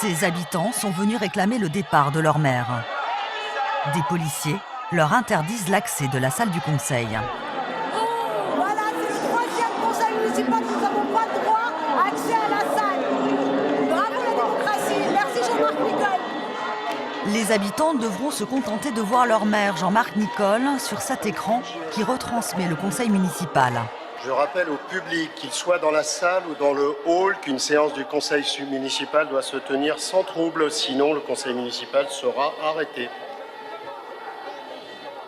Ces habitants sont venus réclamer le départ de leur maire. Des policiers leur interdisent l'accès de la salle du conseil. Voilà, c'est le troisième conseil municipal, nous n'avons pas le droit à accès à la salle. Bravo la démocratie, merci Jean-Marc Nicole. Les habitants devront se contenter de voir leur maire Jean-Marc Nicole sur cet écran qui retransmet le conseil municipal. Je rappelle au public, qu'il soit dans la salle ou dans le hall, qu'une séance du conseil municipal doit se tenir sans trouble, sinon le conseil municipal sera arrêté.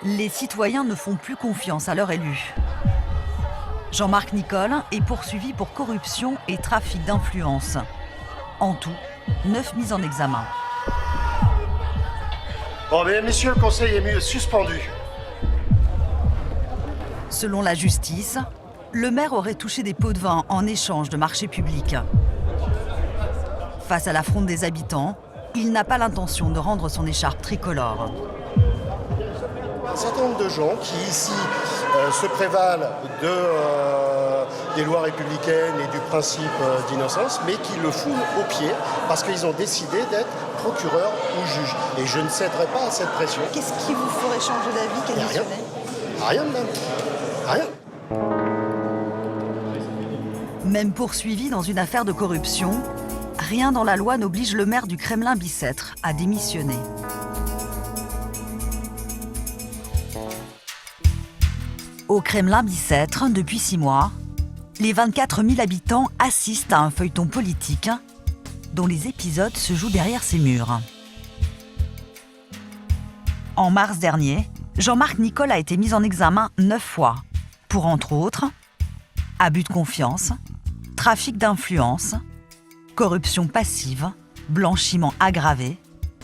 Les citoyens ne font plus confiance à leur élu. Jean-Marc Nicole est poursuivi pour corruption et trafic d'influence. En tout, 9 mises en examen. Bon, mesdames, messieurs, le conseil est suspendu. Selon la justice, le maire aurait touché des pots de vin en échange de marchés publics. Face à l'affront des habitants, il n'a pas l'intention de rendre son écharpe tricolore. Un certain nombre de gens qui ici se prévalent des lois républicaines et du principe d'innocence, mais qui le foulent aux pieds parce qu'ils ont décidé d'être procureur ou juge. Et je ne céderai pas à cette pression. Qu'est-ce qui vous ferait changer d'avis, quel Rien. missionnaire ? Rien, madame. Rien. Même poursuivi dans une affaire de corruption, rien dans la loi n'oblige le maire du Kremlin-Bicêtre à démissionner. Au Kremlin-Bicêtre, depuis 6 mois, les 24 000 habitants assistent à un feuilleton politique dont les épisodes se jouent derrière ces murs. En mars dernier, Jean-Marc Nicole a été mis en examen 9 fois pour, entre autres, abus de confiance, trafic d'influence, corruption passive, blanchiment aggravé,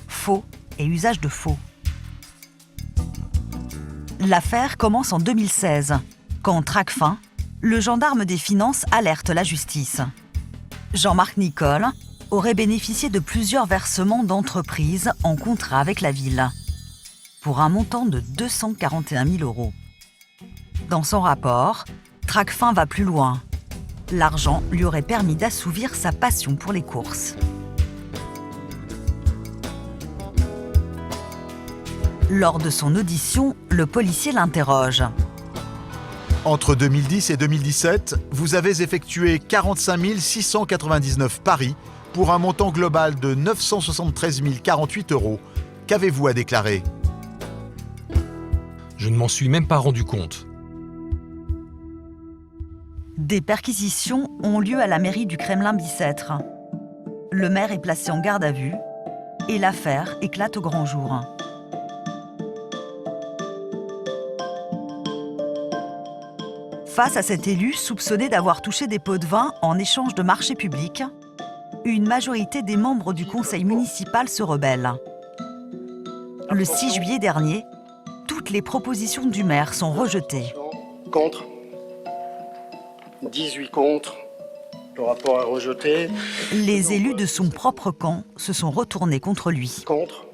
faux et usage de faux. L'affaire commence en 2016, quand Tracfin, le gendarme des finances, alerte la justice. Jean-Marc Nicole aurait bénéficié de plusieurs versements d'entreprises en contrat avec la ville, pour un montant de 241 000 €. Dans son rapport, Tracfin va plus loin. L'argent lui aurait permis d'assouvir sa passion pour les courses. Lors de son audition, le policier l'interroge. Entre 2010 et 2017, vous avez effectué 45 699 paris pour un montant global de 973 048 €. Qu'avez-vous à déclarer ? Je ne m'en suis même pas rendu compte. Des perquisitions ont lieu à la mairie du Kremlin-Bicêtre. Le maire est placé en garde à vue et l'affaire éclate au grand jour. Face à cet élu soupçonné d'avoir touché des pots de vin en échange de marchés publics, une majorité des membres du conseil municipal se rebelle. Le 6 juillet dernier, toutes les propositions du maire sont rejetées. Contre. 18 contre. Le rapport est rejeté. Les élus de son propre camp se sont retournés contre lui. Contre.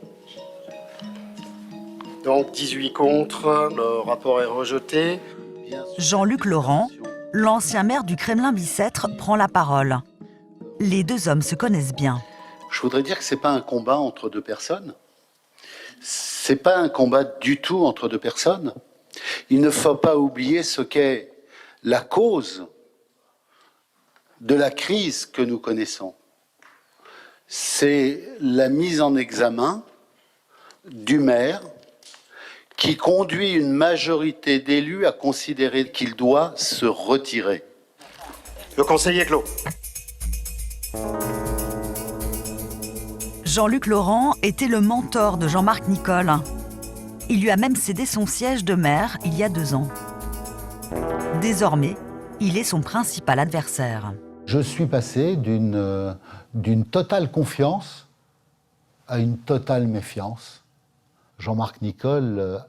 Donc 18 contre. Le rapport est rejeté. Jean-Luc Laurent, l'ancien maire du Kremlin-Bicêtre, prend la parole. Les deux hommes se connaissent bien. Je voudrais dire que c'est pas un combat entre deux personnes. C'est pas un combat du tout entre deux personnes. Il ne faut pas oublier ce qu'est la cause de la crise que nous connaissons. C'est la mise en examen du maire qui conduit une majorité d'élus à considérer qu'il doit se retirer. Le conseil est clos. Jean-Luc Laurent était le mentor de Jean-Marc Nicole. Il lui a même cédé son siège de maire il y a 2 ans. Désormais, il est son principal adversaire. Je suis passé d'une totale confiance à une totale méfiance. Jean-Marc Nicole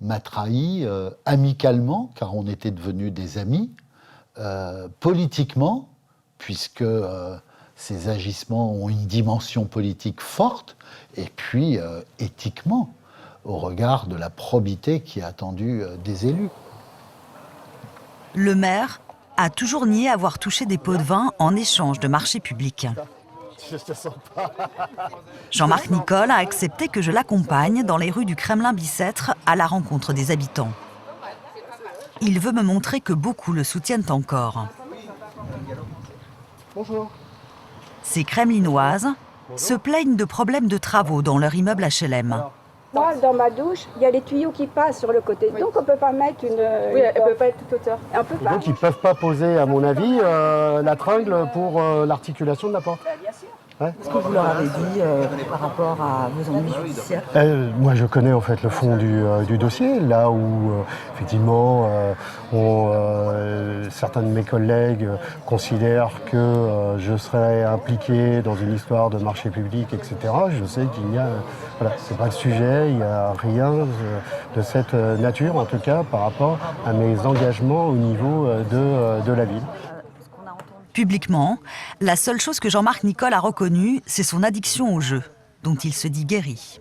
m'a trahi amicalement, car on était devenus des amis, politiquement, puisque ses agissements ont une dimension politique forte, et puis éthiquement, au regard de la probité qui est attendue des élus. Le maire a toujours nié avoir touché des pots de vin en échange de marchés publics. Je te sens pas. Jean-Marc Nicole a accepté que je l'accompagne dans les rues du Kremlin-Bicêtre à la rencontre des habitants. Il veut me montrer que beaucoup le soutiennent encore. Bonjour. Ces Kremlinoises se plaignent de problèmes de travaux dans leur immeuble HLM. Moi, dans ma douche, il y a les tuyaux qui passent sur le côté. Donc, on ne peut pas mettre une... Oui, elle ne peut pas être toute hauteur. On peut pas. Donc ils ne peuvent pas poser, à mon avis, la tringle pour l'articulation de la porte. Bien sûr. Est-ce que vous leur avez dit par rapport à vos ennuis judiciaires? Moi, je connais en fait le fond du dossier, là où effectivement certains de mes collègues considèrent que je serais impliqué dans une histoire de marché public, etc. Je sais qu'il y a, voilà, c'est pas le sujet, il n'y a rien de cette nature, en tout cas par rapport à mes engagements au niveau de la ville. Publiquement, la seule chose que Jean-Marc Nicole a reconnue, c'est son addiction au jeu, dont il se dit guéri.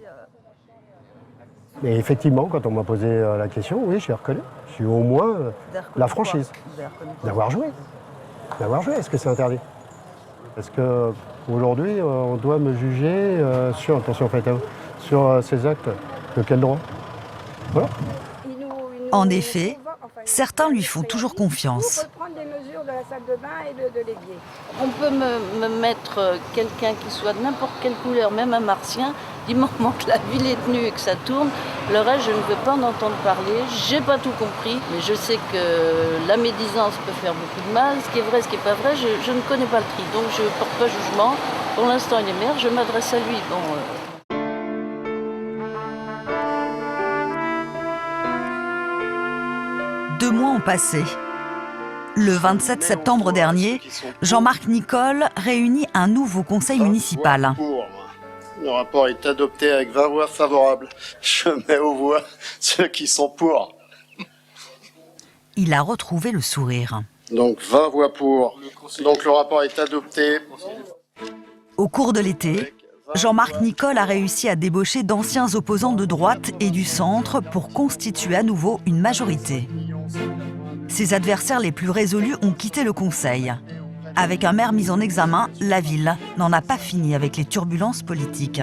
Et effectivement, quand on m'a posé la question, oui, je l'ai reconnu. Je suis au moins la franchise. D'avoir joué. D'avoir joué, est-ce que c'est interdit? Est-ce qu'aujourd'hui, on doit me juger sur, attention, faites, sur ces actes? De quel droit? Voilà. En effet, certains lui font toujours confiance. On peut prendre des mesures de la salle de bain et de l'évier. On peut me mettre quelqu'un qui soit de n'importe quelle couleur, même un martien, du moment que la ville est tenue et que ça tourne. Le reste, je ne veux pas en entendre parler. J'ai pas tout compris, mais je sais que la médisance peut faire beaucoup de mal. Ce qui est vrai, ce qui n'est pas vrai, je ne connais pas le tri. Donc je ne porte pas jugement. Pour l'instant, il est maire, je m'adresse à lui. Bon, 2 mois ont passé. Le 27 septembre dernier, Jean-Marc Nicole réunit un nouveau conseil municipal. Le rapport est adopté avec 20 voix favorables. Je mets aux voix ceux qui sont pour. Il a retrouvé le sourire. Donc 20 voix pour. Donc le rapport est adopté. Au cours de l'été, Jean-Marc Nicole a réussi à débaucher d'anciens opposants de droite et du centre pour constituer à nouveau une majorité. Ses adversaires les plus résolus ont quitté le conseil. Avec un maire mis en examen, la ville n'en a pas fini avec les turbulences politiques.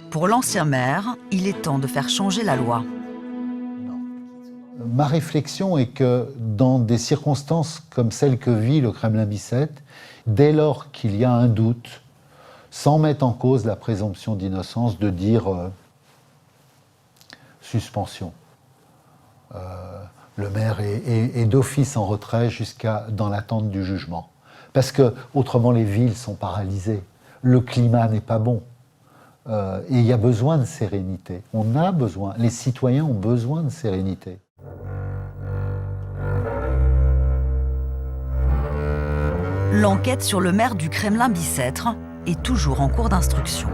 Pour l'ancien maire, il est temps de faire changer la loi. Ma réflexion est que dans des circonstances comme celles que vit le Kremlin-Bicêtre, dès lors qu'il y a un doute, sans mettre en cause la présomption d'innocence, de dire suspension. Le maire est d'office en retrait jusqu'à dans l'attente du jugement. Parce que autrement les villes sont paralysées, le climat n'est pas bon. Et il y a besoin de sérénité. On a besoin, les citoyens ont besoin de sérénité. L'enquête sur le maire du Kremlin-Bicêtre est toujours en cours d'instruction.